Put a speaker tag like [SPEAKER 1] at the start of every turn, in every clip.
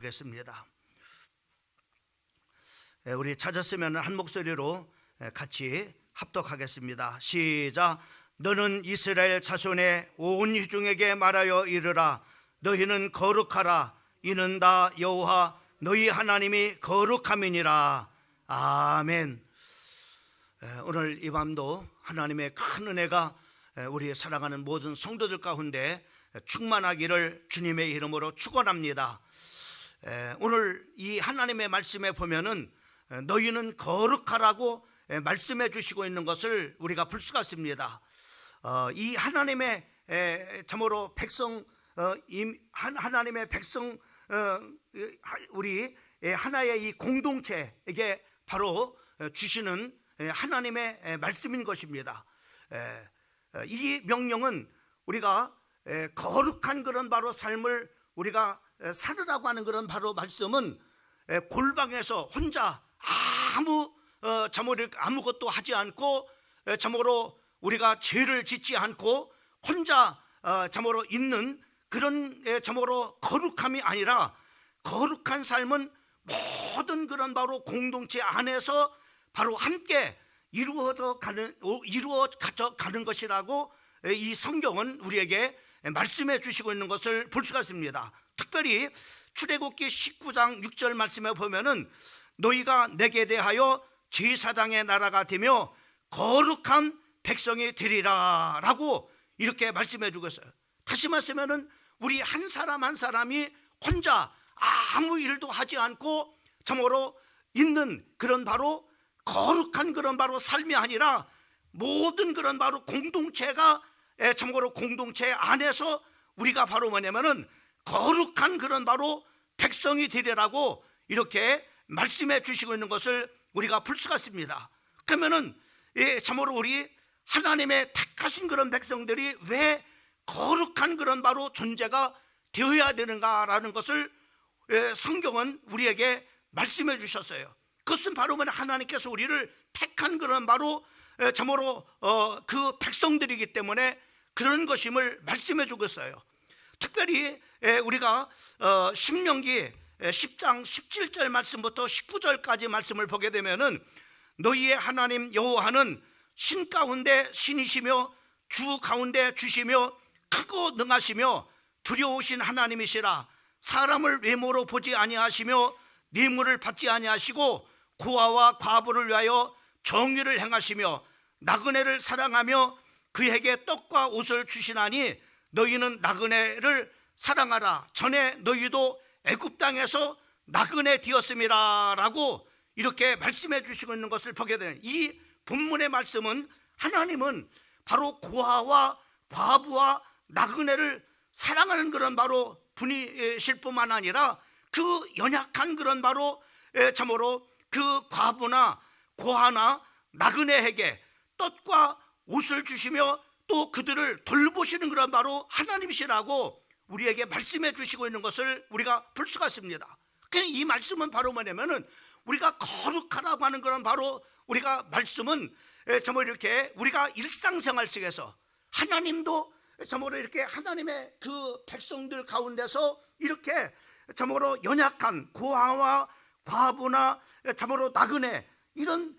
[SPEAKER 1] 하겠습니다. 우리 찾았으면 한 목소리로 같이 합독하겠습니다. 시작. 너는 이스라엘 자손의 온 회중에게 말하여 이르라. 너희는 거룩하라. 이는 다 여호와 너희 하나님이 거룩함이니라. 아멘. 오늘 이 밤도 하나님의 큰 은혜가 우리 사랑하는 모든 성도들 가운데 충만하기를 주님의 이름으로 축원합니다. 오늘 이 하나님의 말씀에 보면은 너희는 거룩하라고 말씀해 주시고 있는 것을 우리가 볼 수가 있습니다. 이 하나님의 참으로 백성, 하나님의 백성, 우리 하나의 이 공동체에게 바로 주시는 하나님의 말씀인 것입니다. 이 명령은 우리가 거룩한 그런 바로 삶을 우리가 살으라고 하는 그런 바로 말씀은 골방에서 혼자 아무것도 하지 않고 참으로 우리가 죄를 짓지 않고 혼자 참으로 있는 그런 참으로 거룩함이 아니라, 거룩한 삶은 모든 그런 바로 공동체 안에서 바로 함께 이루어져 가는 것이라고 이 성경은 우리에게 말씀해 주시고 있는 것을 볼 수가 있습니다. 특별히 출애굽기 19장 6절 말씀에 보면은 너희가 내게 대하여 제사장의 나라가 되며 거룩한 백성이 되리라 라고 이렇게 말씀해 주고 있어요. 다시 말씀하면은 우리 한 사람 한 사람이 혼자 아무 일도 하지 않고 참으로 있는 그런 바로 거룩한 그런 바로 삶이 아니라, 모든 그런 바로 공동체가 참고로 공동체 안에서 우리가 바로 뭐냐면은 거룩한 그런 바로 백성이 되리라고 이렇게 말씀해 주시고 있는 것을 우리가 볼 수가 있습니다. 그러면은 참으로 우리 하나님의 택하신 그런 백성들이 왜 거룩한 그런 바로 존재가 되어야 되는가라는 것을 성경은 우리에게 말씀해 주셨어요. 그것은 바로 하나님께서 우리를 택한 그런 바로 참으로 그 백성들이기 때문에 그런 것임을 말씀해 주고 있어요. 특별히 우리가 신명기 10장 17절 말씀부터 19절까지 말씀을 보게 되면은 너희의 하나님 여호와는 신 가운데 신이시며 주 가운데 주시며 크고 능하시며 두려우신 하나님이시라. 사람을 외모로 보지 아니하시며 뇌물을 받지 아니하시고 고아와 과부를 위하여 정의를 행하시며 나그네를 사랑하며 그에게 떡과 옷을 주시나니 너희는 나그네를 사랑하라. 전에 너희도 애굽 땅에서 나그네 되었음이라 라고 이렇게 말씀해 주시고 있는 것을 보게 되는 이 본문의 말씀은, 하나님은 바로 고아와 과부와 나그네를 사랑하는 그런 바로 분이실 뿐만 아니라 그 연약한 그런 바로 참으로 그 과부나 고아나 나그네에게 떡과 옷을 주시며 또 그들을 돌보시는 그런 바로 하나님이시라고 우리에게 말씀해 주시고 있는 것을 우리가 볼 수가 있습니다. 이 말씀은 바로 뭐냐면은 우리가 거룩하라고 하는 그런 바로 우리가 말씀은 정말 이렇게 우리가 일상생활 속에서 하나님도 정말로 이렇게 하나님의 그 백성들 가운데서 이렇게 정말로 연약한 고아와 과부나 참으로 나그네 이런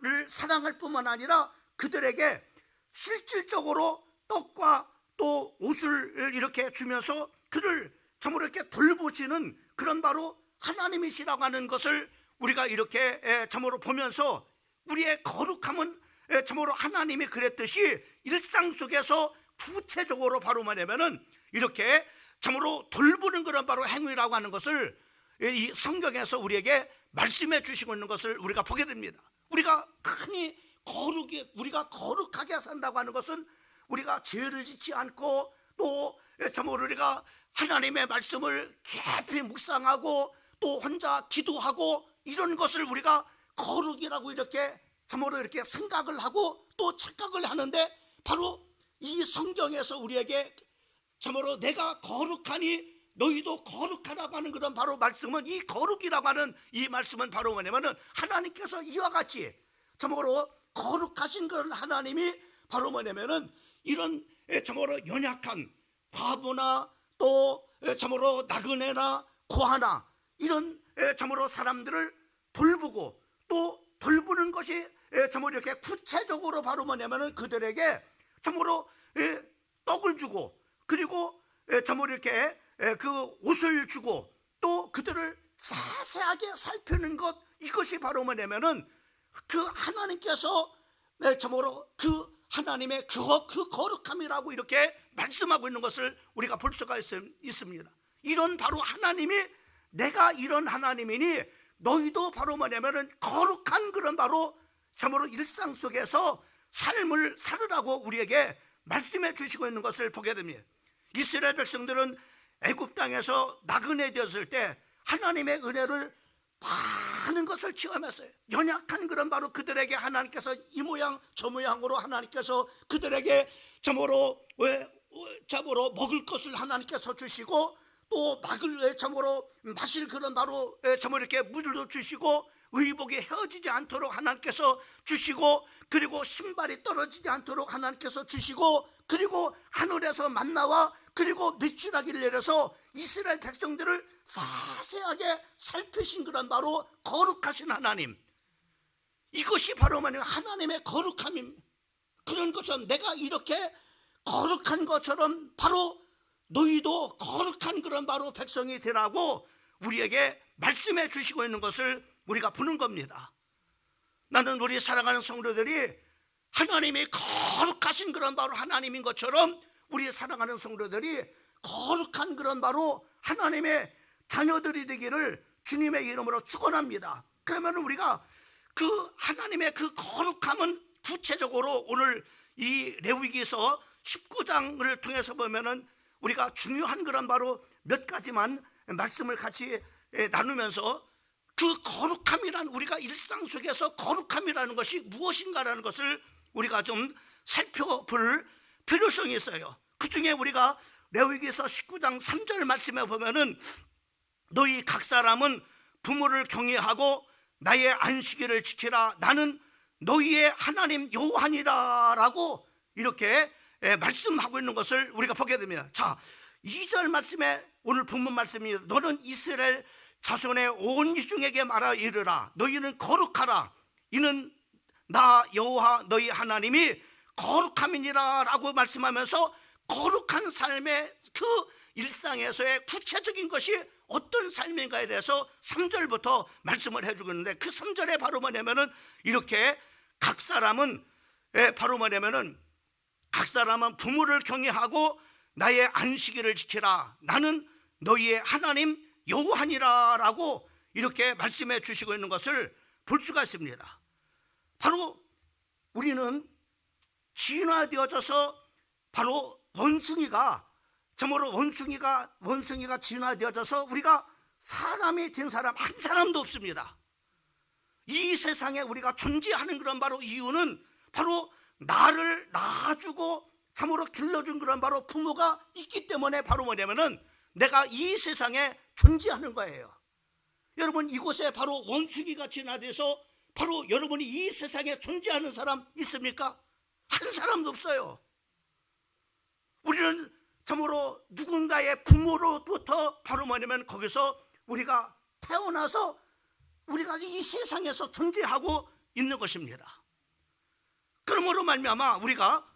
[SPEAKER 1] 를 사랑할 뿐만 아니라 그들에게 실질적으로 떡과 또 옷을 이렇게 주면서 그를 참으로 이렇게 돌보시는 그런 바로 하나님이시라고 하는 것을 우리가 이렇게 참으로 보면서 우리의 거룩함은 참으로 하나님이 그랬듯이 일상 속에서 구체적으로 바로 뭐냐면은 이렇게 참으로 돌보는 그런 바로 행위라고 하는 것을 이 성경에서 우리에게 말씀해 주시고 있는 것을 우리가 보게 됩니다. 우리가 우리가 거룩하게 산다고 하는 것은 우리가 죄를 짓지 않고 또 참으로 우리가 하나님의 말씀을 깊이 묵상하고 또 혼자 기도하고 이런 것을 우리가 거룩이라고 이렇게 참으로 이렇게 생각을 하고 또 착각을 하는데, 바로 이 성경에서 우리에게 참으로 내가 거룩하니 너희도 거룩하라고 하는 그런 바로 말씀은, 이 거룩이라고 하는 이 말씀은 바로 뭐냐면은 하나님께서 이와 같이 참으로 거룩하신 그런 하나님이 바로 뭐냐면은 이런 참으로 연약한 과부나 또 참으로 나그네나 고아나 이런 참으로 사람들을 돌보고 또 돌보는 것이 참으로 이렇게 구체적으로 바로 뭐냐면은 그들에게 참으로 떡을 주고 그리고 참으로 이렇게 그 옷을 주고 또 그들을 세세하게 살피는 것, 이것이 바로 뭐냐면은 그 하나님께서 참으로 그 하나님의 그 거룩함이라고 이렇게 말씀하고 있는 것을 우리가 볼 수가 있습니다. 이런 바로 하나님이, 내가 이런 하나님이니 너희도 바로 뭐냐면은 거룩한 그런 바로 참으로 일상 속에서 삶을 살으라고 우리에게 말씀해 주시고 있는 것을 보게 됩니다. 이스라엘 백성들은 애굽 땅에서 나그네 되었을 때 하나님의 은혜를 많은 것을 체험했어요. 연약한 그런 바로 그들에게 하나님께서 이 모양 저 모양으로 하나님께서 그들에게 참으로 먹을 것을 하나님께서 주시고 또 참으로 마실 그런 바로 참으로 이렇게 물도 주시고 의복이 헤어지지 않도록 하나님께서 주시고 그리고 신발이 떨어지지 않도록 하나님께서 주시고 그리고 하늘에서 만나와 그리고 밑줄하기를 내려서 이스라엘 백성들을 세세하게 살피신 그런 바로 거룩하신 하나님, 이것이 바로 하나님의 거룩함입니다. 그런 것처럼 내가 이렇게 거룩한 것처럼 바로 너희도 거룩한 그런 바로 백성이 되라고 우리에게 말씀해 주시고 있는 것을 우리가 보는 겁니다. 나는 우리 사랑하는 성도들이 하나님이 거룩하신 그런 바로 하나님인 것처럼 우리 사랑하는 성도들이 거룩한 그런 바로 하나님의 자녀들이 되기를 주님의 이름으로 축원합니다. 그러면 우리가 그 하나님의 그 거룩함은 구체적으로 오늘 이 레위기서 19장을 통해서 보면은 우리가 중요한 그런 바로 몇 가지만 말씀을 같이 나누면서 그 거룩함이란, 우리가 일상 속에서 거룩함이라는 것이 무엇인가라는 것을 우리가 좀 살펴볼 필요성이 있어요. 그 중에 우리가 레위기서 19장 3절 말씀에 보면은 너희 각 사람은 부모를 경외하고 나의 안식일을 지키라, 나는 너희의 하나님 여호와니라 라고 이렇게 말씀하고 있는 것을 우리가 보게 됩니다. 자, 2절 말씀에 오늘 본문 말씀입니다. 너는 이스라엘 자손의 온 이중에게 말하 이르라, 너희는 거룩하라, 이는 나 여호와 너희 하나님이 거룩함이니라 라고 말씀하면서 거룩한 삶의 그 일상에서의 구체적인 것이 어떤 삶인가에 대해서 3절부터 말씀을 해주고 있는데, 그 3절에 바로 뭐냐면은 이렇게 각 사람은 바로 뭐냐면은 각 사람은 부모를 경외하고 나의 안식일을 지키라, 나는 너희의 하나님 여호와니라 라고 이렇게 말씀해 주시고 있는 것을 볼 수가 있습니다. 바로 우리는 진화되어져서 바로 원숭이가 진화되어져서 우리가 사람이 된 사람 한 사람도 없습니다. 이 세상에 우리가 존재하는 그런 바로 이유는 바로 나를 낳아주고 참으로 길러준 그런 바로 부모가 있기 때문에 바로 뭐냐면은 내가 이 세상에 존재하는 거예요. 여러분, 이곳에 바로 원숭이가 진화돼서 바로 여러분이 이 세상에 존재하는 사람 있습니까? 한 사람도 없어요. 우리는 참으로 누군가의 부모로부터 바로 뭐냐면 거기서 우리가 태어나서 우리가 이 세상에서 존재하고 있는 것입니다. 그러므로 말미암아 우리가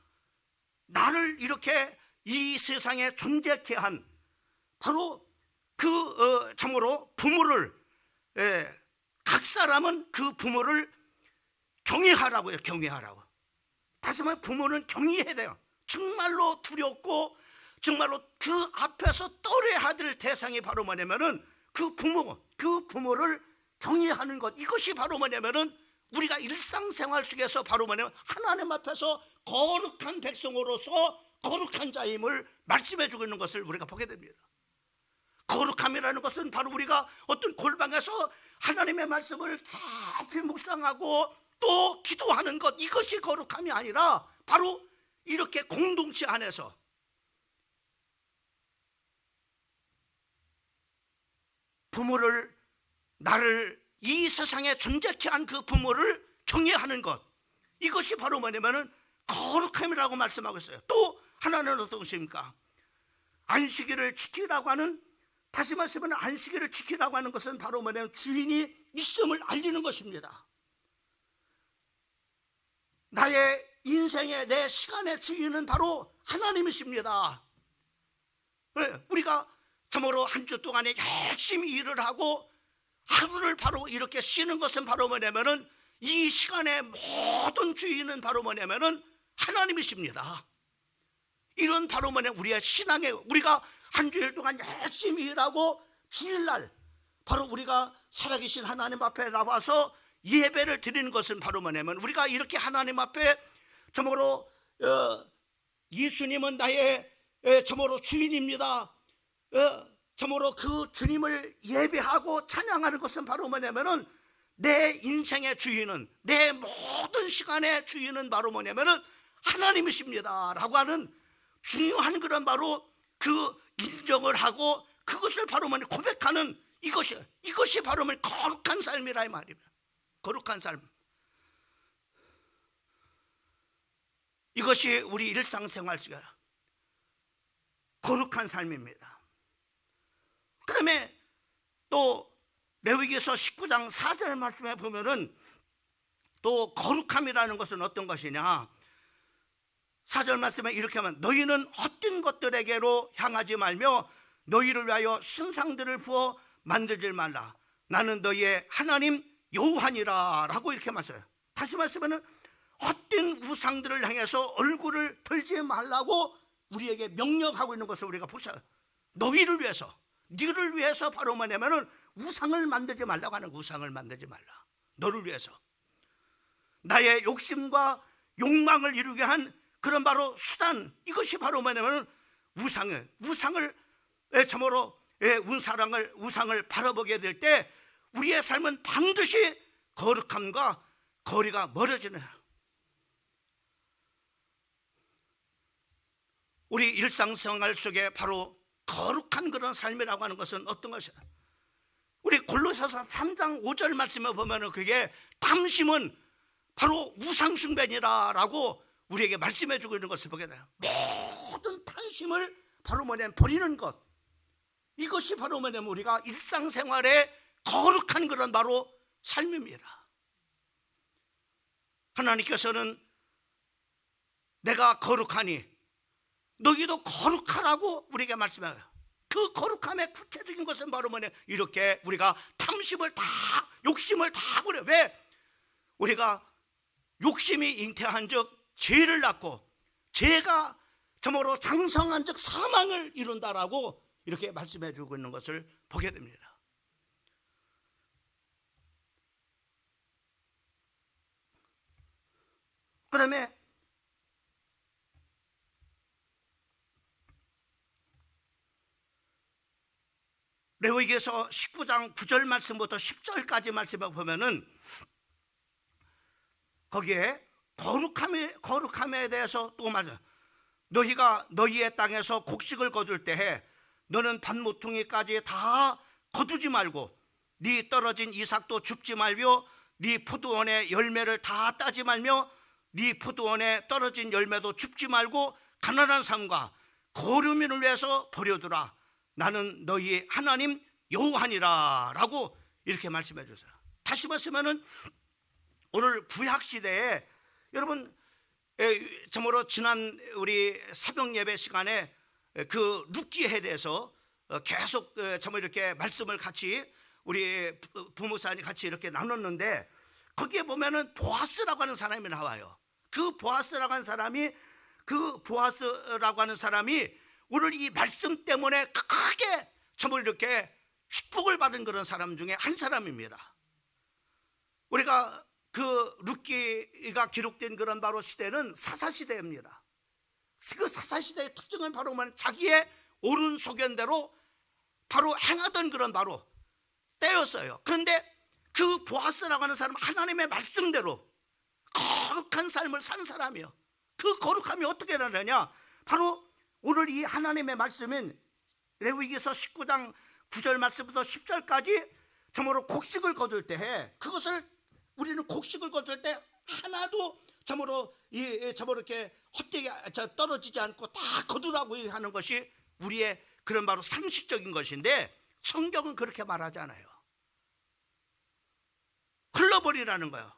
[SPEAKER 1] 나를 이렇게 이 세상에 존재케 한 바로 그 참으로 부모를, 각 사람은 그 부모를 경외하라고요. 경외하라고. 다시 말해 부모는 경외해야 돼요. 정말로 두렵고 정말로 그 앞에서 떨어야 될 대상이 바로 뭐냐면은 그 부모를 경외하는 것, 이것이 바로 뭐냐면은 우리가 일상생활 속에서 바로 뭐냐면 하나님 앞에서 거룩한 백성으로서 거룩한 자임을 말씀해 주고 있는 것을 우리가 보게 됩니다. 거룩함이라는 것은 바로 우리가 어떤 골방에서 하나님의 말씀을 깊이 묵상하고 또 기도하는 것, 이것이 거룩함이 아니라 바로 이렇게 공동체 안에서 부모를, 나를 이 세상에 존재케 한 그 부모를 경외하는 것, 이것이 바로 뭐냐면은 거룩함이라고 말씀하고 있어요. 또 하나는 어떤 것입니까? 안식일을 지키라고 하는 다시 말씀은 안식일을 지키라고 하는 것은 바로 뭐냐면 주인이 있음을 알리는 것입니다. 나의 인생의 내 시간의 주인은 바로 하나님이십니다. 우리가 참으로 한 주 동안에 열심히 일을 하고 하루를 바로 이렇게 쉬는 것은 바로 뭐냐면은 이 시간의 모든 주인은 바로 뭐냐면은 하나님이십니다. 이런 바로 뭐냐면 우리의 신앙에, 우리가 한 주일 동안 열심히 일하고 주일날 바로 우리가 살아계신 하나님 앞에 나와서 예배를 드리는 것은 바로 뭐냐면 우리가 이렇게 하나님 앞에 참으로 예수님은 나의 참으로 주인입니다. 참으로 그 주님을 예배하고 찬양하는 것은 바로 뭐냐면은 내 인생의 주인은, 내 모든 시간의 주인은 바로 뭐냐면은 하나님이십니다 라고 하는 중요한 그런 바로 그 인정을 하고 그것을 바로 뭐냐 고백하는 이것이 바로 뭐냐 거룩한 삶이라 이 말입니다. 거룩한 삶. 이것이 우리 일상생활 속에 거룩한 삶입니다. 그 다음에 또 레위기서 19장 4절 말씀에 보면은 또 거룩함이라는 것은 어떤 것이냐, 4절 말씀에 이렇게 하면 너희는 헛된 것들에게로 향하지 말며 너희를 위하여 신상들을 부어 만들지 말라. 나는 너희의 하나님 여호와니라 라고 이렇게 말씀해요. 다시 말씀하면 헛된 우상들을 향해서 얼굴을 들지 말라고 우리에게 명령하고 있는 것을 우리가 보셔요. 너희를 위해서, 너를 위해서 바로 뭐냐면은 우상을 만들지 말라고 하는, 우상을 만들지 말라. 너를 위해서 나의 욕심과 욕망을 이루게 한 그런 바로 수단, 이것이 바로 뭐냐면 우상을 참으로 우상을 바라보게 될 때 우리의 삶은 반드시 거룩함과 거리가 멀어지는, 우리 일상생활 속에 바로 거룩한 그런 삶이라고 하는 것은 어떤 것이야? 우리 골로새서 3장 5절 말씀에 보면은 그게 탐심은 바로 우상숭배니라라고 우리에게 말씀해 주고 있는 것을 보게 돼요. 모든 탐심을 바로 뭐냐면 버리는 것, 이것이 바로 뭐냐면 우리가 일상생활에 거룩한 그런 바로 삶입니다. 하나님께서는 내가 거룩하니 너희도 거룩하라고 우리에게 말씀해요. 그 거룩함의 구체적인 것은 바로 뭐냐, 이렇게 우리가 탐심을 다, 욕심을 다 버려. 왜? 우리가 욕심이 잉태한 적 죄를 낳고 죄가 참으로 장성한 적 사망을 이룬다라고 이렇게 말씀해 주고 있는 것을 보게 됩니다. 그 다음에 레위기서 19장 9절 말씀부터 10절까지 말씀을 보면은 거기에 거룩함에 대해서 또 말해요. 너희가 너희의 땅에서 곡식을 거둘 때에 너는 밭모퉁이까지 다 거두지 말고 네 떨어진 이삭도 줍지 말며 네 포도원의 열매를 다 따지 말며 네 포도원에 떨어진 열매도 줍지 말고 가난한 삶과 거류민을 위해서 버려두라. 나는 너희의 하나님 여호와니라 라고 이렇게 말씀해 주세요. 다시 말씀하면 오늘 구약시대에 여러분 참으로 지난 우리 새벽 예배 시간에 그 룻기에 대해서 계속 참으로 이렇게 말씀을 같이 우리 부모사님 같이 이렇게 나눴는데 거기에 보면은 보아스라고 하는 사람이 나와요. 그 보아스라고 하는 사람이 오늘 이 말씀 때문에 크게 참으로 이렇게 축복을 받은 그런 사람 중에 한 사람입니다. 우리가 그 룻기가 기록된 그런 바로 시대는 사사시대입니다. 그 사사시대의 특징은 바로 자기의 옳은 소견대로 바로 행하던 그런 바로 때였어요. 그런데 그 보아스라고 하는 사람은 하나님의 말씀대로 거룩한 삶을 산 사람이에요. 그 거룩함이 어떻게 나느냐, 바로 오늘 이 하나님의 말씀인 레위기서 19장 9절 말씀부터 10절까지 참으로 곡식을 거둘 때 그것을 우리는 곡식을 거둘 때 하나도 참으로 이렇게 헛되게 떨어지지 않고 다 거두라고 하는 것이 우리의 그런 바로 상식적인 것인데 성경은 그렇게 말하잖아요. 흘러버리라는 거예요.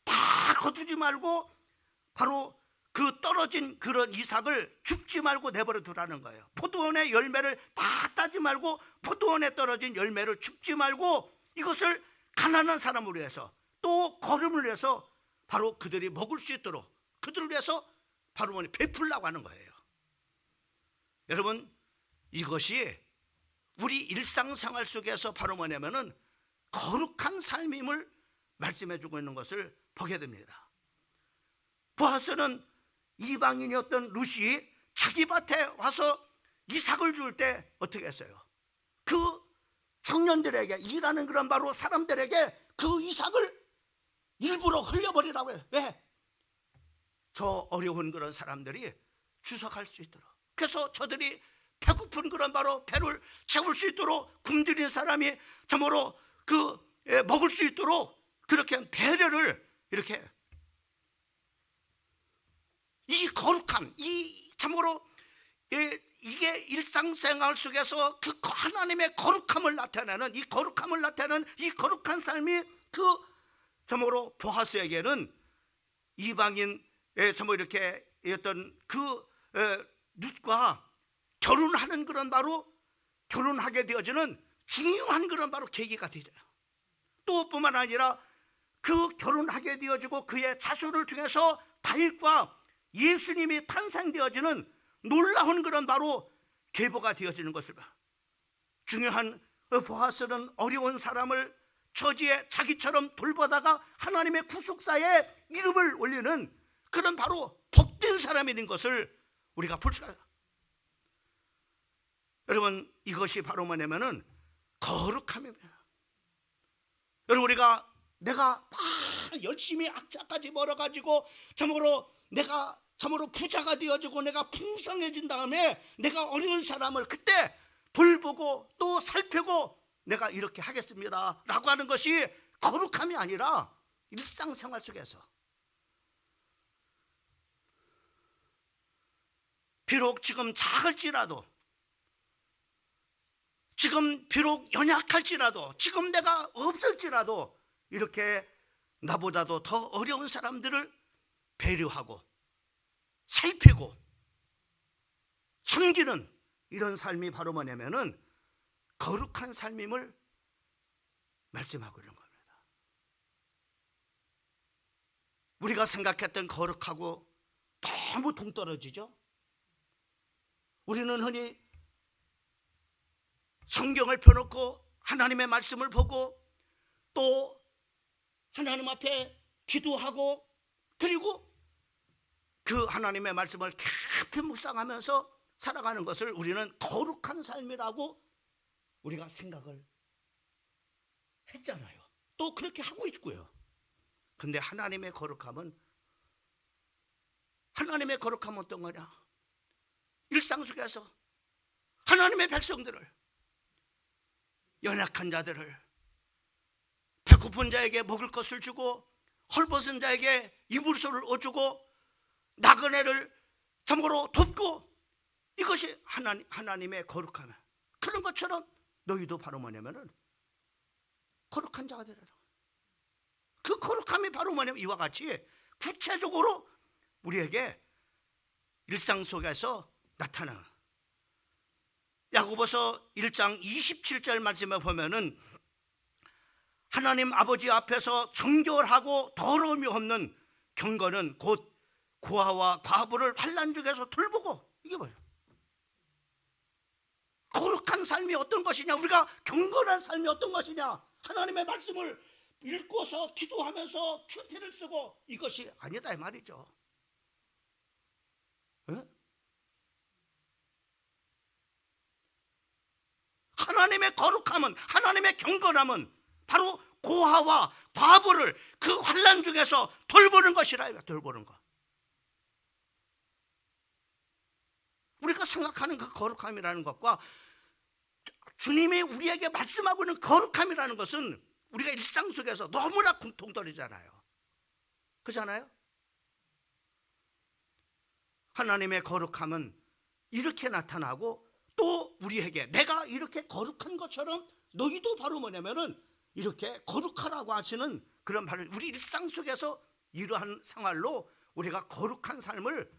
[SPEAKER 1] 다 거두지 말고 바로 그 떨어진 그런 이삭을 줍지 말고 내버려 두라는 거예요. 포도원의 열매를 다 따지 말고 포도원에 떨어진 열매를 줍지 말고 이것을 가난한 사람을 위해서 또 거름을 위해서 바로 그들이 먹을 수 있도록 그들을 위해서 바로 베풀라고 하는 거예요. 여러분, 이것이 우리 일상생활 속에서 바로 뭐냐면은 거룩한 삶임을 말씀해 주고 있는 것을 보게 됩니다. 보아스는 이방인이었던 룻이 자기 밭에 와서 이삭을 줄 때 어떻게 했어요? 그 청년들에게, 일하는 그런 바로 사람들에게 그 이삭을 일부러 흘려버리라고 해요. 왜? 저 어려운 그런 사람들이 주석할 수 있도록. 그래서 저들이 배고픈 그런 바로 배를 채울 수 있도록 굶주린 사람이 참으로 먹을 수 있도록 그렇게 배려를 이렇게, 이 거룩함, 이 참으로 이게 일상생활 속에서 그 하나님의 거룩함을 나타내는 이 거룩한 삶이 참으로 보아스에게는 이방인 참으로 이렇게 어떤 룻과 결혼하는 그런 바로 결혼하게 되어지는 중요한 그런 바로 계기가 되죠. 또 뿐만 아니라 그 결혼하게 되어지고 그의 자손을 통해서 다윗과 예수님이 탄생되어지는 놀라운 그런 바로 계보가 되어지는 것을 봐. 중요한 보아스는 어려운 사람을 처지에 자기처럼 돌보다가 하나님의 구속사에 이름을 올리는 그런 바로 복된 사람이 된 것을 우리가 볼 수가 있어요. 여러분, 이것이 바로 뭐냐면은 거룩함입니다. 여러분, 내가 막 열심히 악자까지 벌어가지고 내가 참으로 부자가 되어지고 내가 풍성해진 다음에 내가 어려운 사람을 그때 돌보고 또 살피고 내가 이렇게 하겠습니다 라고 하는 것이 거룩함이 아니라 일상생활 속에서, 비록 지금 작을지라도, 지금 비록 연약할지라도, 지금 내가 없을지라도 이렇게 나보다도 더 어려운 사람들을 배려하고 살피고 섬기는 이런 삶이 바로 뭐냐면은 거룩한 삶임을 말씀하고 있는 겁니다. 우리가 생각했던 거룩하고 너무 동떨어지죠. 우리는 흔히 성경을 펴놓고 하나님의 말씀을 보고 또 하나님 앞에 기도하고 그리고 그 하나님의 말씀을 깊이 묵상하면서 살아가는 것을 우리는 거룩한 삶이라고 우리가 생각을 했잖아요. 또 그렇게 하고 있고요. 근데 하나님의 거룩함은 어떤 거냐? 일상 속에서 하나님의 백성들을, 연약한 자들을, 배고픈 자에게 먹을 것을 주고 헐벗은 자에게 이불소를 얻주고 나그네를 참고로 돕고, 이것이 하나님의 거룩함. 그런 것처럼 너희도 바로 뭐냐면은 거룩한 자가 되라. 그 거룩함이 바로 뭐냐면 이와 같이 구체적으로 우리에게 일상 속에서 나타나. 야고보서 1장 27절 말씀에 보면은 하나님 아버지 앞에서 정결하고 더러움이 없는 경건은 곧 고아와 과부를 환난 중에서 돌보고, 이게 뭐예요? 거룩한 삶이 어떤 것이냐, 우리가 경건한 삶이 어떤 것이냐, 하나님의 말씀을 읽고서 기도하면서 큐티를 쓰고 이것이 아니다 이 말이죠. 에? 하나님의 거룩함은, 하나님의 경건함은 바로 고아와 과부를 그 환난 중에서 돌보는 것이라. 돌보는 것. 우리가 생각하는 그 거룩함이라는 것과 주님이 우리에게 말씀하고 있는 거룩함이라는 것은 우리가 일상 속에서 너무나 공통점이잖아요. 그렇잖아요? 하나님의 거룩함은 이렇게 나타나고 또 우리에게 내가 이렇게 거룩한 것처럼 너희도 바로 뭐냐면은 이렇게 거룩하라고 하시는 그런 바로 우리 일상 속에서 이러한 생활로 우리가 거룩한 삶을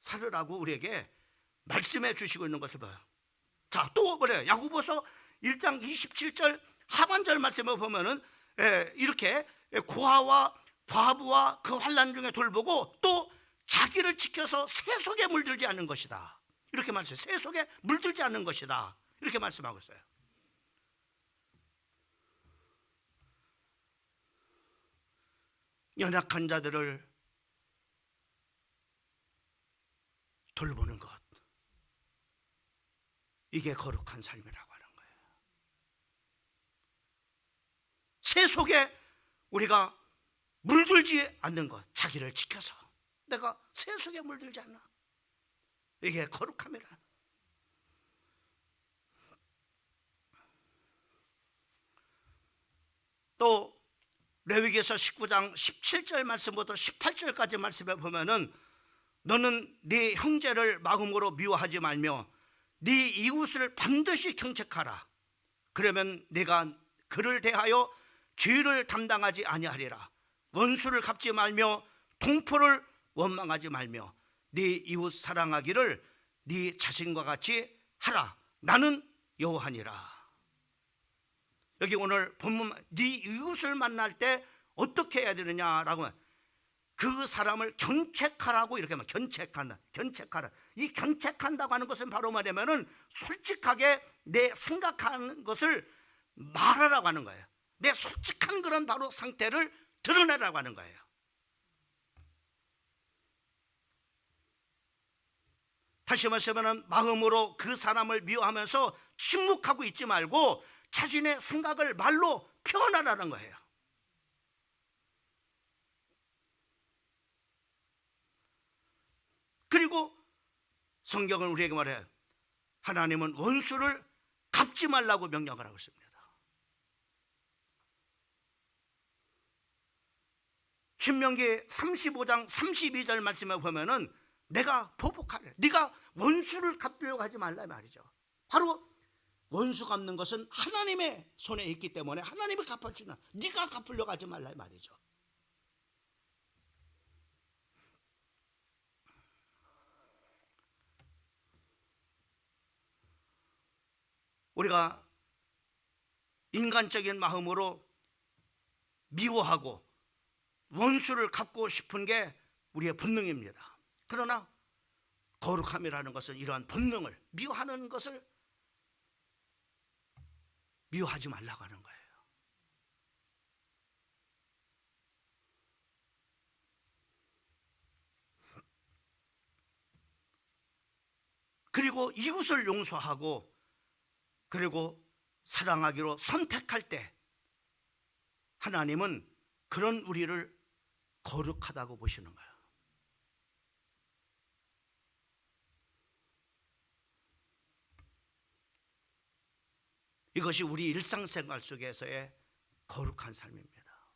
[SPEAKER 1] 살으라고 우리에게 말씀해 주시고 있는 것을 봐요. 자, 또 뭐래요? 야고보서 1장 27절 하반절 말씀을 보면은 이렇게 고아와 과부와 그 환난 중에 돌보고 또 자기를 지켜서 새 속에 물들지 않는 것이다. 이렇게 말씀해요. 새 속에 물들지 않는 것이다. 이렇게 말씀하고 있어요. 연약한 자들을 돌보는 것, 이게 거룩한 삶이라고 하는 거예요. 새 속에 우리가 물들지 않는 것, 자기를 지켜서 내가 새 속에 물들지 않나, 이게 거룩함이라. 또 레위기서 19장 17절 말씀부터 18절까지 말씀에 보면은 너는 네 형제를 마음으로 미워하지 말며 네 이웃을 반드시 경책하라. 그러면 네가 그를 대하여 죄를 담당하지 아니하리라. 원수를 갚지 말며 동포를 원망하지 말며 네 이웃 사랑하기를 네 자신과 같이 하라. 나는 여호와니라. 여기 오늘 본문 네 이웃을 만날 때 어떻게 해야 되느냐라고, 그 사람을 견책하라고 이렇게 말, 견책하라. 이 견책한다고 하는 것은 바로 뭐냐면은 솔직하게 내 생각하는 것을 말하라고 하는 거예요. 내 솔직한 그런 바로 상태를 드러내라고 하는 거예요. 다시 말하면 마음으로 그 사람을 미워하면서 침묵하고 있지 말고 자신의 생각을 말로 표현하라는 거예요. 그리고 성경은 우리에게 말해요. 하나님은 원수를 갚지 말라고 명령을 하고 있습니다. 신명기 35장 32절 말씀에 보면은 내가 보복하래, 네가 원수를 갚으려고 하지 말라 말이죠. 바로 원수 갚는 것은 하나님의 손에 있기 때문에 하나님이 갚아주나, 네가 갚으려고 하지 말라 말이죠. 우리가 인간적인 마음으로 미워하고 원수를 갚고 싶은 게 우리의 본능입니다. 그러나 거룩함이라는 것은 이러한 본능을, 미워하는 것을 미워하지 말라고 하는 거예요. 그리고 이웃을 용서하고 그리고 사랑하기로 선택할 때 하나님은 그런 우리를 거룩하다고 보시는 거예요. 이것이 우리 일상생활 속에서의 거룩한 삶입니다.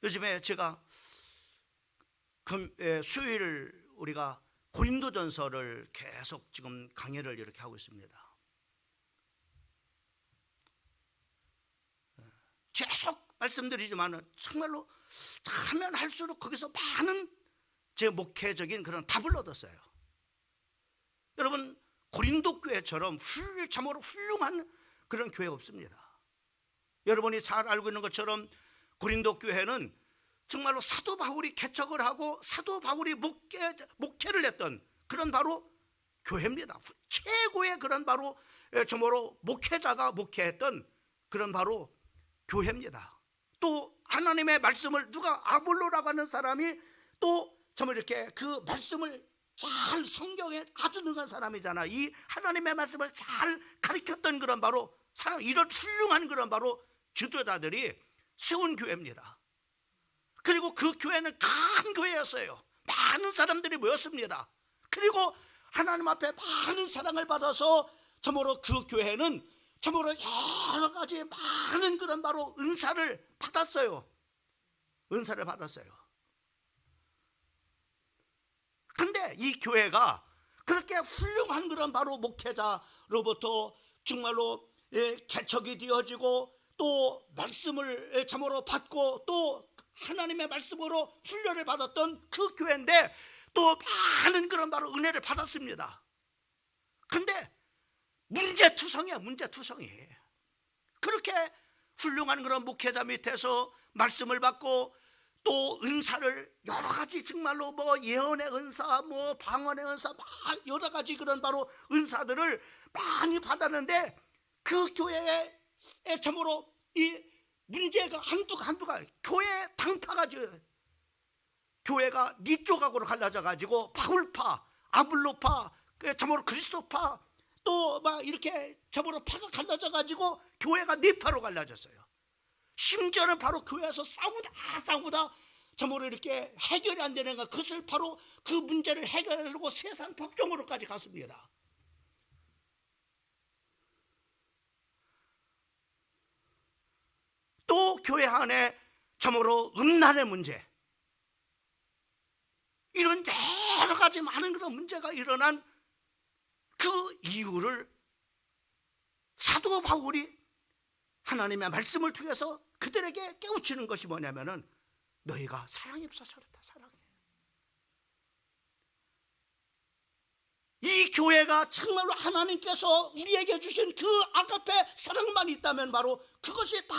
[SPEAKER 1] 요즘에 제가 수요일 우리가 고린도전서를 계속 지금 강의를 이렇게 하고 있습니다. 계속 말씀드리지만 정말로 하면 할수록 거기서 많은 제 목회적인 그런 답을 얻었어요. 여러분, 고린도 교회처럼 참으로 훌륭한 그런 교회 없습니다. 여러분이 잘 알고 있는 것처럼 고린도 교회는 정말로 사도 바울이 개척을 하고 사도 바울이 목회를 했던 그런 바로 교회입니다. 최고의 그런 바로 정말로 목회자가 목회했던 그런 바로 교회입니다. 또 하나님의 말씀을 누가 아볼로라고 하는 사람이 또 정말 이렇게 그 말씀을 잘, 성경에 아주 능한 사람이잖아. 이 하나님의 말씀을 잘 가르쳤던 그런 바로 사람, 이런 훌륭한 그런 바로 지도자들이 세운 교회입니다. 그리고 그 교회는 큰 교회였어요. 많은 사람들이 모였습니다. 그리고 하나님 앞에 많은 사랑을 받아서 정말로 그 교회는 정말로 여러 가지 많은 그런 바로 은사를 받았어요. 은사를 받았어요. 근데 이 교회가 그렇게 훌륭한 그런 바로 목회자로부터 정말로 개척이 되어지고 또 말씀을 참으로 받고 또 하나님의 말씀으로 훈련을 받았던 그 교회인데 또 많은 그런 바로 은혜를 받았습니다. 근데 문제투성이야, 문제투성이. 그렇게 훌륭한 그런 목회자 밑에서 말씀을 받고 또 은사를 여러 가지 정말로 뭐 예언의 은사, 뭐 방언의 은사, 막 여러 가지 그런 바로 은사들을 많이 받았는데 그 교회에 참으로 이 문제가 한두가 교회 당파가 교회가 네 조각으로 갈라져 가지고 바울파, 아블로파, 참으로 그리스도파 또 막 이렇게 참으로 파가 갈라져 가지고 교회가 네 파로 갈라졌어요. 심지어는 바로 교회에서 싸우다 참으로 이렇게 해결이 안 되는 거, 그것을 바로 그 문제를 해결하려고 세상 법정으로까지 갔습니다. 또 교회 안에 참으로 음란의 문제, 이런 여러 가지 많은 그런 문제가 일어난 그 이유를 사도 바울이 하나님의 말씀을 통해서 그들에게 깨우치는 것이 뭐냐면은 너희가 사랑이 없어서 그렇다. 사랑해. 이 교회가 정말로 하나님께서 우리에게 주신 그 아가페 사랑만 있다면 바로 그것이 다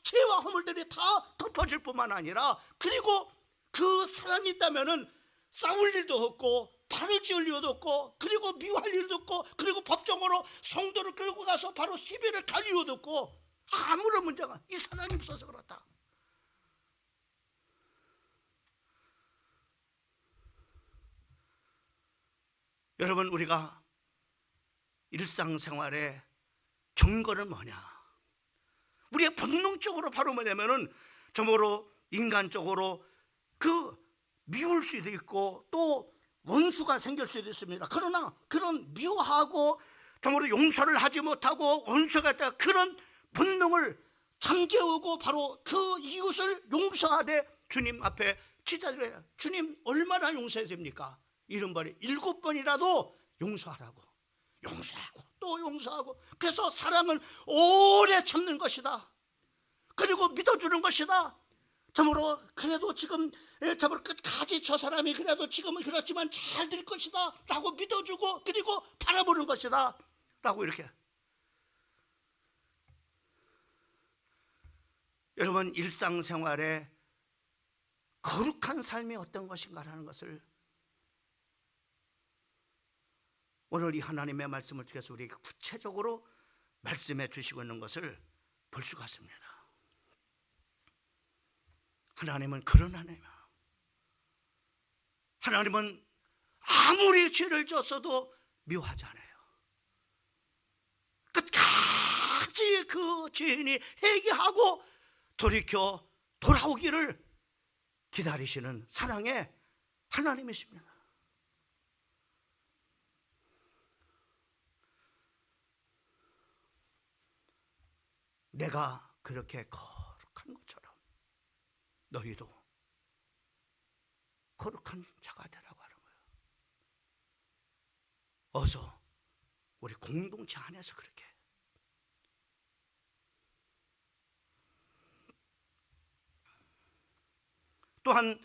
[SPEAKER 1] 죄와 허물들이 다 덮어질 뿐만 아니라, 그리고 그 사랑이 있다면은 싸울 일도 없고 판을 지을 일도 없고 그리고 미워할 일도 없고 그리고 법정으로 성도를 끌고 가서 바로 시비를 갈 일도 없고 아무런 문제가, 이 사랑이 없어서 그렇다. 여러분, 우리가 일상생활의 경고는 뭐냐? 우리의 본능적으로 바로 뭐냐면은 정말로 인간적으로 그 미울 수도 있고 또 원수가 생길 수도 있습니다. 그러나 그런 미워하고 정말로 용서를 하지 못하고 원수가 있다, 그런 본능을 잠재우고 바로 그 이웃을 용서하되 주님 앞에 치자드려요. 주님 얼마나 용서해야 됩니까? 70번에 7번이라도 용서하라고, 용서하고 또 용서하고. 그래서 사랑은 오래 참는 것이다. 그리고 믿어주는 것이다. 참으로 그래도 지금 참으로 끝까지 저 사람이 그래도 지금은 그렇지만 잘 될 것이다 라고 믿어주고 그리고 바라보는 것이다 라고 이렇게. 여러분, 일상생활에 거룩한 삶이 어떤 것인가라는 것을 오늘 이 하나님의 말씀을 통해서 우리에게 구체적으로 말씀해 주시고 있는 것을 볼 수가 있습니다. 하나님은 그런 하나님이야. 하나님은 아무리 죄를 졌어도 미워하지 않아요. 끝까지 그 죄인이 회개하고 돌이켜 돌아오기를 기다리시는 사랑의 하나님이십니다. 내가 그렇게 거룩한 것처럼 너희도 거룩한 자가 되라고 하는 거예요. 어서 우리 공동체 안에서 그렇게. 또한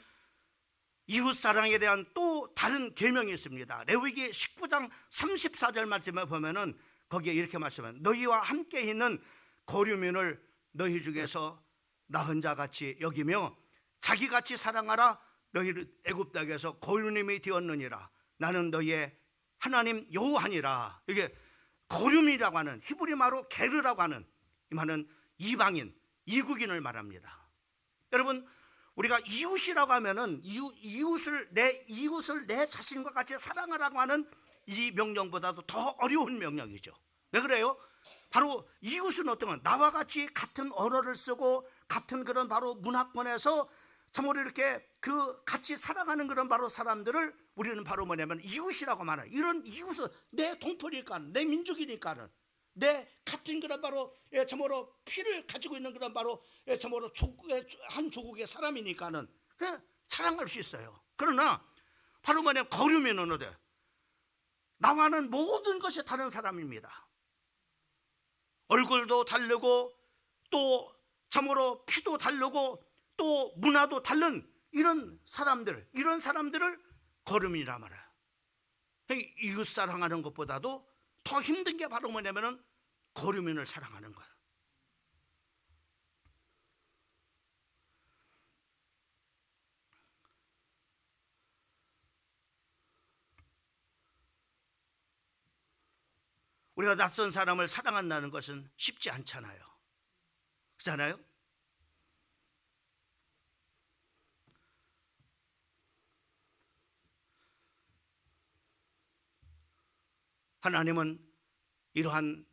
[SPEAKER 1] 이웃사랑에 대한 또 다른 계명이 있습니다. 레위기 19장 34절 말씀에 보면은 거기에 이렇게 말씀합니다. 너희와 함께 있는 거류민을 너희 중에서 나은 자같이 여기며 자기같이 사랑하라. 너희를 애굽 땅에서 거류민이 되었느니라. 나는 너희의 하나님 여호와니라. 이게 거류민이라고 하는 히브리 말로 게르라고 하는 이 말은 이방인, 이국인을 말합니다. 여러분, 우리가 이웃이라고 하면은 이웃을 내 자신과 같이 사랑하라고 하는 이 명령보다도 더 어려운 명령이죠. 왜 그래요? 바로 이웃은 어떤 건 나와 같이 같은 언어를 쓰고 같은 그런 바로 문화권에서 참으로 이렇게 그 같이 살아가는 그런 바로 사람들을 우리는 바로 뭐냐면 이웃이라고 말해요. 이런 이웃은 내 동포니까, 내 민족이니까는, 내 같은 그런 바로 참으로 피를 가지고 있는 그런 바로 참으로 한 조국의 사람이니까는 그냥 사랑할 수 있어요. 그러나 바로 뭐냐, 거류면은 어때? 나와는 모든 것이 다른 사람입니다. 얼굴도 다르고 또 참으로 피도 다르고 또 문화도 다른 이런 사람들을 거름이라 말해요. 이웃 사랑하는 것보다도 더 힘든 게 바로 뭐냐면은 거류민을 사랑하는 거예요. 우리가 낯선 사람을 사랑한다는 것은 쉽지 않잖아요. 그렇잖아요? 하나님은 이러한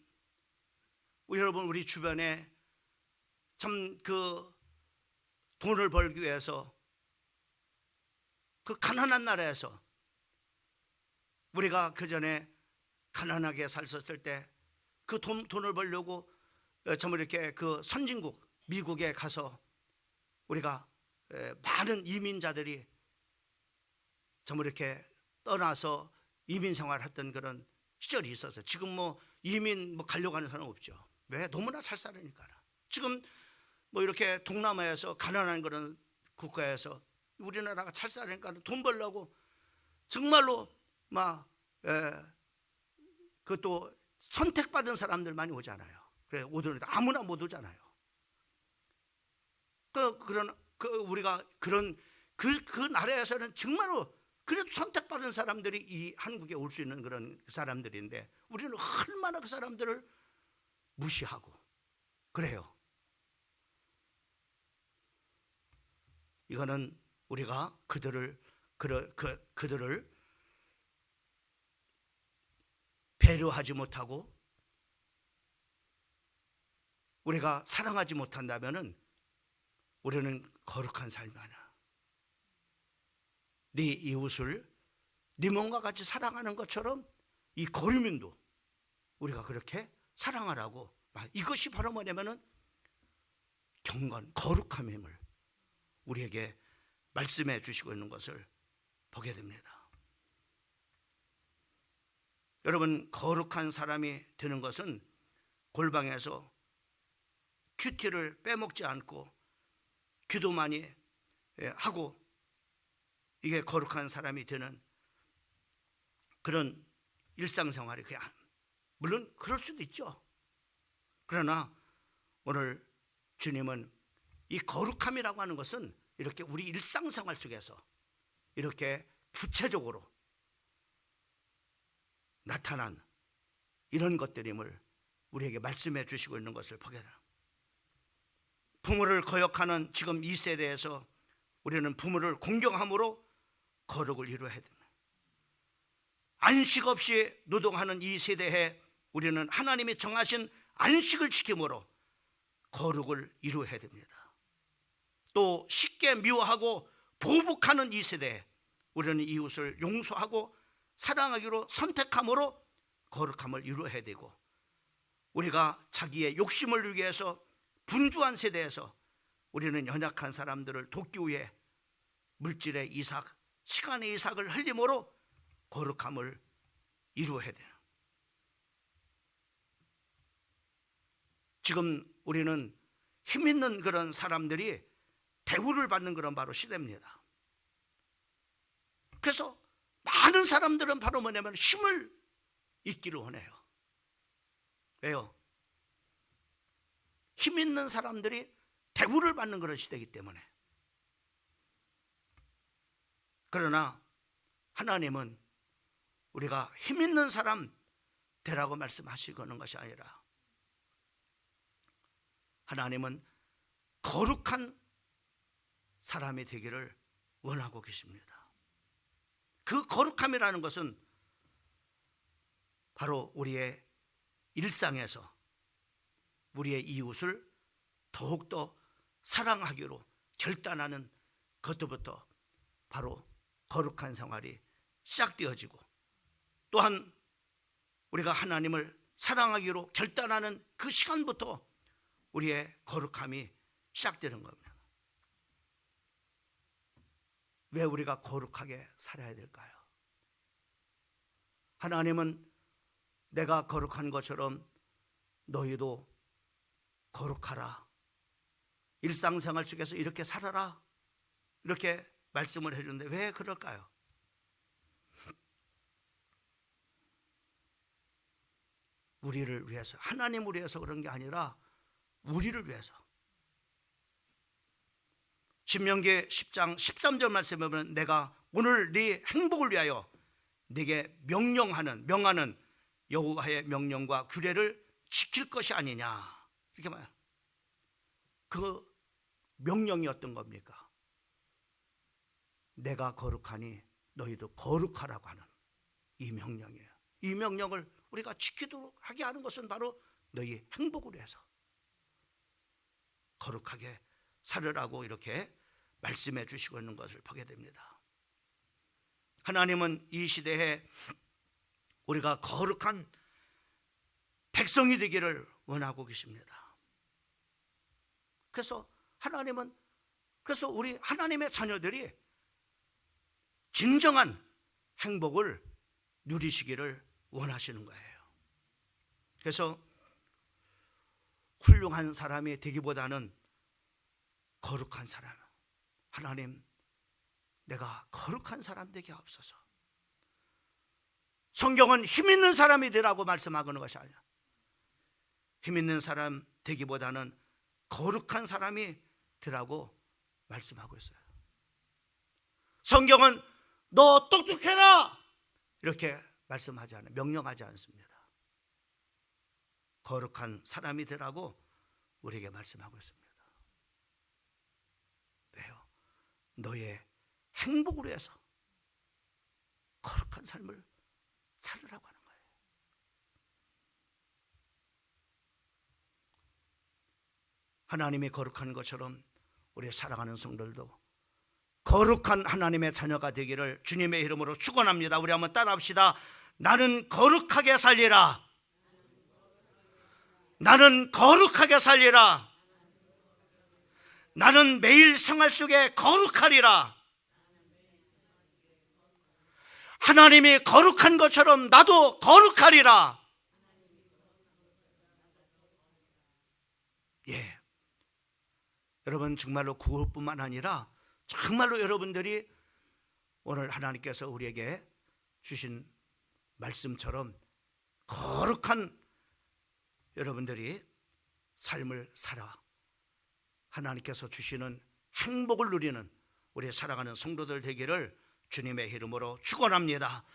[SPEAKER 1] 여러분 우리 주변에 참 그 돈을 벌기 위해서 그 가난한 나라에서 우리가 그 전에 가난하게 살았을 때 그 돈을 벌려고 참 이렇게 그 선진국 미국에 가서 우리가 많은 이민자들이 참 이렇게 떠나서 이민 생활했던 그런 시절이 있어서 지금 뭐 이민 뭐 가려고 하는 사람은 없죠. 왜? 너무나 잘 살으니까. 지금 뭐 이렇게 동남아에서 가난한 그런 국가에서 우리나라가 잘 살으니까 돈 벌려고 정말로 막 그것도 선택받은 사람들 많이 오잖아요. 그래 오더라도 아무나 못 오잖아요. 우리가 그런 그 나라에서는 정말로 그래도 선택받은 사람들이 이 한국에 올 수 있는 그런 사람들인데 우리는 얼마나 그 사람들을 무시하고 그래요. 이거는 우리가 그들을 배려하지 못하고 우리가 사랑하지 못한다면은 우리는 거룩한 삶이 아니야. 네 이웃을 네 몸과 같이 사랑하는 것처럼 이 거류민도 우리가 그렇게 사랑하라고 이것이 바로 뭐냐면은 경건, 거룩함임을 우리에게 말씀해 주시고 있는 것을 보게 됩니다. 여러분 거룩한 사람이 되는 것은 골방에서 큐티를 빼먹지 않고 기도 많이 하고 이게 거룩한 사람이 되는 그런 일상생활이 물론 그럴 수도 있죠. 그러나 오늘 주님은 이 거룩함이라고 하는 것은 이렇게 우리 일상생활 속에서 이렇게 구체적으로 나타난 이런 것들임을 우리에게 말씀해 주시고 있는 것을 보게 됩니다. 부모를 거역하는 지금 이 세대에서 우리는 부모를 공경함으로 거룩을 이루어야 됩니다. 안식 없이 노동하는 이 세대에 우리는 하나님이 정하신 안식을 지킴으로 거룩을 이루어야 됩니다. 또 쉽게 미워하고 보복하는 이 세대에 우리는 이웃을 용서하고 사랑하기로 선택함으로 거룩함을 이루어야 되고 우리가 자기의 욕심을 위해서 분주한 세대에서 우리는 연약한 사람들을 돕기 위해 물질의 이삭, 시간의 이삭을 흘림으로 거룩함을 이루어야 돼요. 지금 우리는 힘 있는 그런 사람들이 대우를 받는 그런 바로 시대입니다. 그래서 많은 사람들은 바로 뭐냐면 힘을 잊기를 원해요. 왜요? 힘 있는 사람들이 대우를 받는 그런 시대이기 때문에. 그러나 하나님은 우리가 힘 있는 사람 되라고 말씀하시는 것이 아니라 하나님은 거룩한 사람이 되기를 원하고 계십니다. 그 거룩함이라는 것은 바로 우리의 일상에서 우리의 이웃을 더욱더 사랑하기로 결단하는 것부터 바로 거룩한 생활이 시작되어지고 또한 우리가 하나님을 사랑하기로 결단하는 그 시간부터 우리의 거룩함이 시작되는 겁니다. 왜 우리가 거룩하게 살아야 될까요? 하나님은 내가 거룩한 것처럼 너희도 거룩하라, 일상생활 속에서 이렇게 살아라, 이렇게 말씀을 해주는데 왜 그럴까요? 우리를 위해서, 하나님을 위해서 그런 게 아니라 우리를 위해서. 신명기 10장 13절 말씀에 보면 내가 오늘 네 행복을 위하여 네게 명하는 여호와의 명령과 규례를 지킬 것이 아니냐, 이렇게 말해요. 그 명령이 어떤 겁니까? 내가 거룩하니 너희도 거룩하라고 하는 이 명령이에요. 이 명령을 우리가 지키도록 하게 하는 것은 바로 너희 행복을 위해서 거룩하게 살으라고 이렇게 말씀해 주시고 있는 것을 보게 됩니다. 하나님은 이 시대에 우리가 거룩한 백성이 되기를 원하고 계십니다. 그래서 우리 하나님의 자녀들이 진정한 행복을 누리시기를 원하시는 거예요. 그래서 훌륭한 사람이 되기보다는 거룩한 사람, 하나님 내가 거룩한 사람 되게 하옵소서. 성경은 힘 있는 사람이 되라고 말씀하는 것이 아니라 힘 있는 사람 되기보다는 거룩한 사람이 되라고 말씀하고 있어요. 성경은 너 똑똑해라 이렇게 말씀하지 않아요. 명령하지 않습니다. 거룩한 사람이 되라고 우리에게 말씀하고 있습니다. 왜요? 너의 행복을 위해서 거룩한 삶을 살으라고 하는 거예요. 하나님이 거룩한 것처럼 우리 사랑하는 성도들도 거룩한 하나님의 자녀가 되기를 주님의 이름으로 축원합니다. 우리 한번 따라합시다. 나는 거룩하게 살리라. 나는 거룩하게 살리라. 나는 매일 생활 속에 거룩하리라. 하나님이 거룩한 것처럼 나도 거룩하리라. 예, 여러분 정말로 구원뿐만 아니라 정말로 여러분들이 오늘 하나님께서 우리에게 주신 말씀처럼 거룩한 여러분들이 삶을 살아 하나님께서 주시는 행복을 누리는 우리 사랑하는 성도들 되기를 주님의 이름으로 축원합니다.